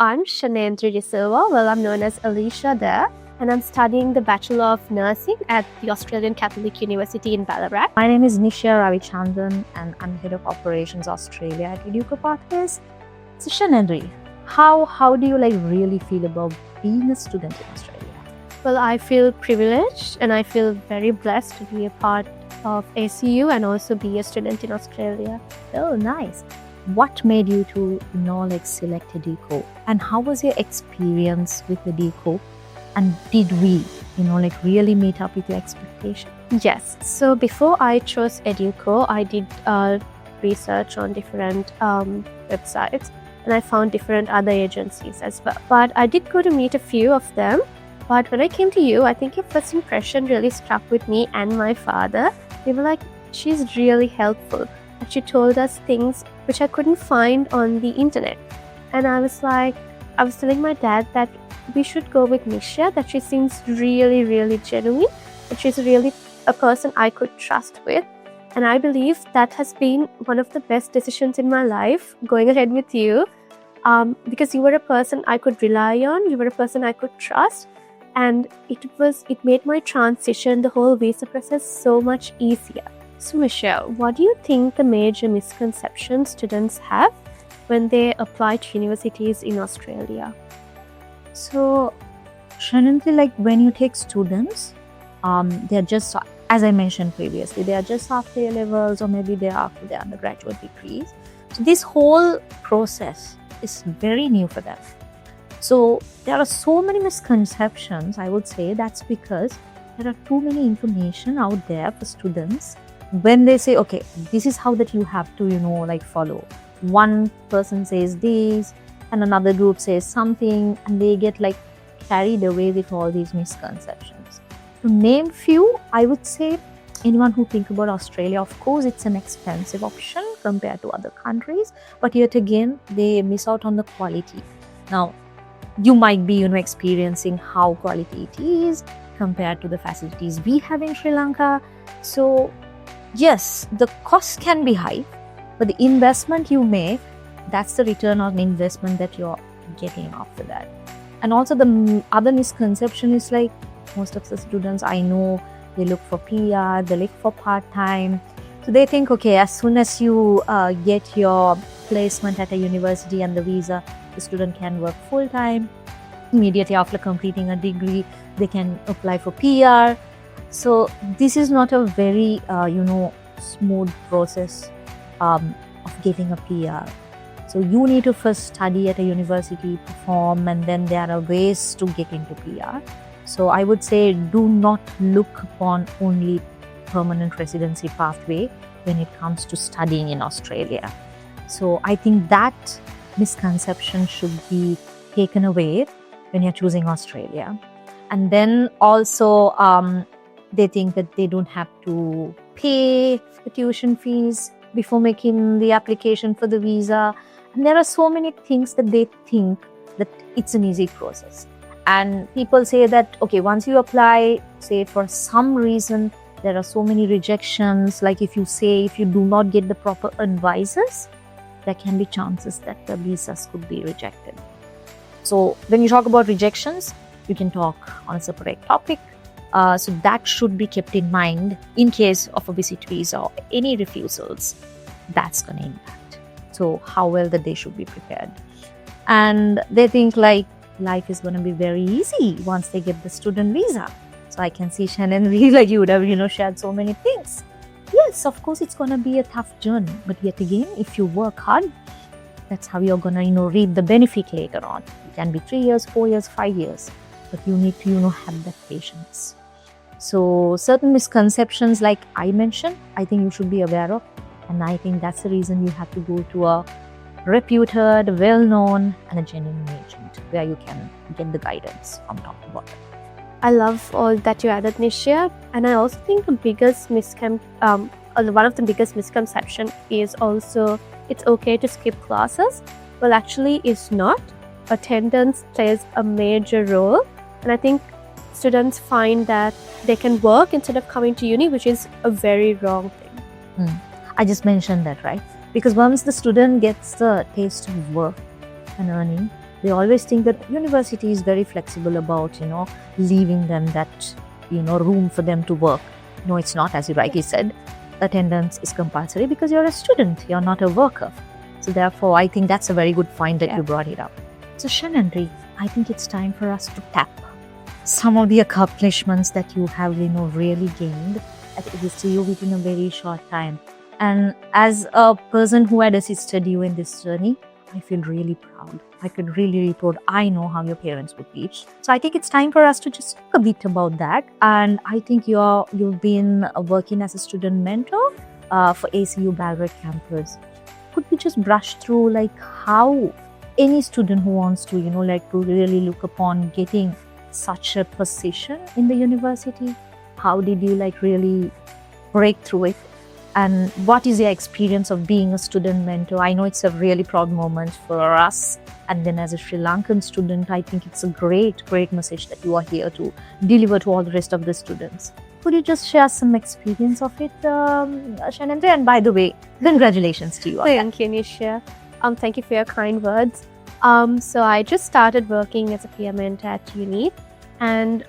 I'm Cheyendri de Silva. Well, I'm known as Alicia there, and I'm studying the Bachelor of Nursing at the Australian Catholic University in Ballarat. My name is Nishya, Ravichandran, and I'm Head of Operations Australia at Eduko Pathways. So Cheyendri, how do you really feel about being a student in Australia? Well, I feel privileged and I feel very blessed to be a part of ACU and also be a student in Australia. Oh, nice. What made you to select Eduko, and how was your experience with Eduko, and did we really meet up with your expectation? Yes. So before I chose Eduko, I did research on different websites, and I found different other agencies as well. But I did go to meet a few of them. But when I came to you, I think your first impression really struck with me and my father. They were like, she's really helpful. And she told us things which I couldn't find on the internet. And I was telling my dad that we should go with Nishya, that she seems really, really genuine, that she's really a person I could trust with. And I believe that has been one of the best decisions in my life, going ahead with you, because you were a person I could rely on, you were a person I could trust, and it made my transition, the whole visa process, so much easier. So Michelle, what do you think the major misconceptions students have when they apply to universities in Australia? So, Cheyendri, when you take students, they're just, as I mentioned previously, they are just after A levels, or maybe they're after their undergraduate degrees. So this whole process is very new for them. So there are so many misconceptions. I would say that's because there are too many information out there for students. When they say, okay, this is how that you have to, follow. One person says this, and another group says something, and they get carried away with all these misconceptions. To name few, I would say anyone who think about Australia, of course, it's an expensive option compared to other countries, but yet again, they miss out on the quality. Now, you might be, experiencing how quality it is compared to the facilities we have in Sri Lanka. So, yes, the cost can be high, but the investment you make, that's the return on investment that you're getting after that. And also the other misconception is most of the students I know, they look for PR, they look for part-time. So they think, okay, as soon as you get your placement at a university and the visa, the student can work full-time. Immediately after completing a degree, they can apply for PR. So this is not a very, smooth process of getting a PR. So you need to first study at a university, perform, and then there are ways to get into PR. So I would say do not look upon only permanent residency pathway when it comes to studying in Australia. So I think that misconception should be taken away when you're choosing Australia. And then also they think that they don't have to pay the tuition fees before making the application for the visa. And there are so many things that they think that it's an easy process. And people say that, okay, once you apply, say for some reason, there are so many rejections. If you do not get the proper advisors, there can be chances that the visas could be rejected. So when you talk about rejections, you can talk on a separate topic. So that should be kept in mind in case of a visit visa or any refusals. That's going to impact. So how well that they should be prepared. And they think life is going to be very easy once they get the student visa. So I can see Cheyendri, you would have, shared so many things. Yes, of course, it's going to be a tough journey. But yet again, if you work hard, that's how you're going to, reap the benefit later on. It can be 3 years, 4 years, 5 years. But you need to, have that patience. So certain misconceptions like I mentioned, I think you should be aware of. And I think that's the reason you have to go to a reputed, well-known, and a genuine agent where you can get the guidance from top to bottom. I love all that you added, Nishya, and I also think one of the biggest misconception is also it's okay to skip classes. Well, actually, it's not. Attendance plays a major role, and I think students find that they can work instead of coming to uni, which is a very wrong thing. I just mentioned that, right? Because once the student gets the taste of work and earning, They always think that university is very flexible about, leaving them that, room for them to work. No, it's not, as you rightly said. Attendance is compulsory because you're a student, you're not a worker. So therefore, I think that's a very good point that you brought it up. So Cheyendri, I think it's time for us to tap some of the accomplishments that you have, really gained at ACU within a very short time. And as a person who had assisted you in this journey, I feel really proud. I could really report, I know how your parents would be. So I think it's time for us to just talk a bit about that. And I think you've been working as a student mentor for ACU Ballarat campus. Could we just brush through how any student who wants to, to really look upon getting such a position in the university, how did you really break through it? And what is your experience of being a student mentor? I know it's a really proud moment for us. And then as a Sri Lankan student, I think it's a great, great message that you are here to deliver to all the rest of the students. Could you just share some experience of it, Cheyendri? And by the way, congratulations to you. Thank you, Nishya. Thank you for your kind words. So I just started working as a peer mentor at uni. And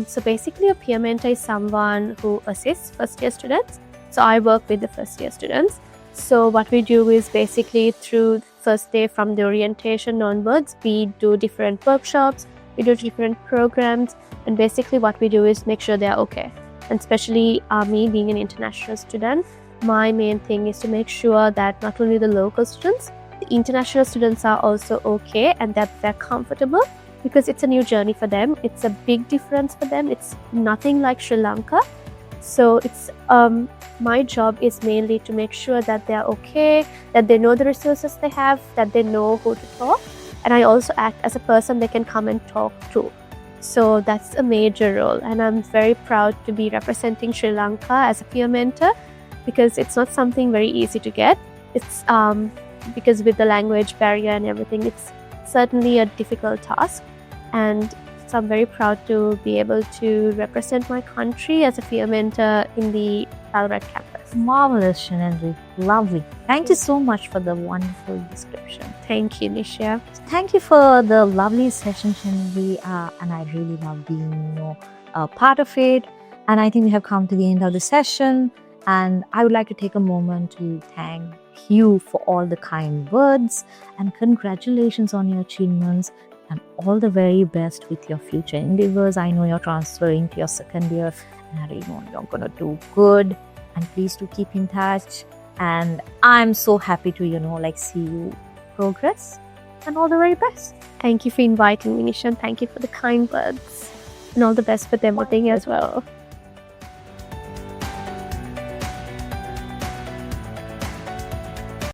so basically a peer mentor is someone who assists first year students. So I work with the first year students. So what we do is basically through first day from the orientation onwards, we do different workshops, we do different programs, and basically what we do is make sure they're okay. And especially me being an international student, my main thing is to make sure that not only the local students, the international students are also okay and that they're comfortable, because it's a new journey for them. It's a big difference for them. It's nothing like Sri Lanka. So it's my job is mainly to make sure that they're okay, that they know the resources they have, that they know who to talk, and I also act as a person they can come and talk to. So that's a major role, and I'm very proud to be representing Sri Lanka as a peer mentor, because it's not something very easy to get. It's because with the language barrier and everything, it's certainly a difficult task, and so I'm very proud to be able to represent my country as a peer mentor in the Ballarat campus. Marvelous, Cheyendri. Lovely. Thank you so much for the wonderful description. Thank you, Nishya. Thank you for the lovely session, Cheyendri. And I really love being, part of it. And I think we have come to the end of the session. And I would like to take a moment to thank you for all the kind words and congratulations on your achievements. And all the very best with your future endeavors. I know you're transferring to your second year, and I know you're going to do good. And please do keep in touch. And I'm so happy to, see you progress. And all the very best. Thank you for inviting me, Nishya. Thank you for the kind words. And all the best with everything as well.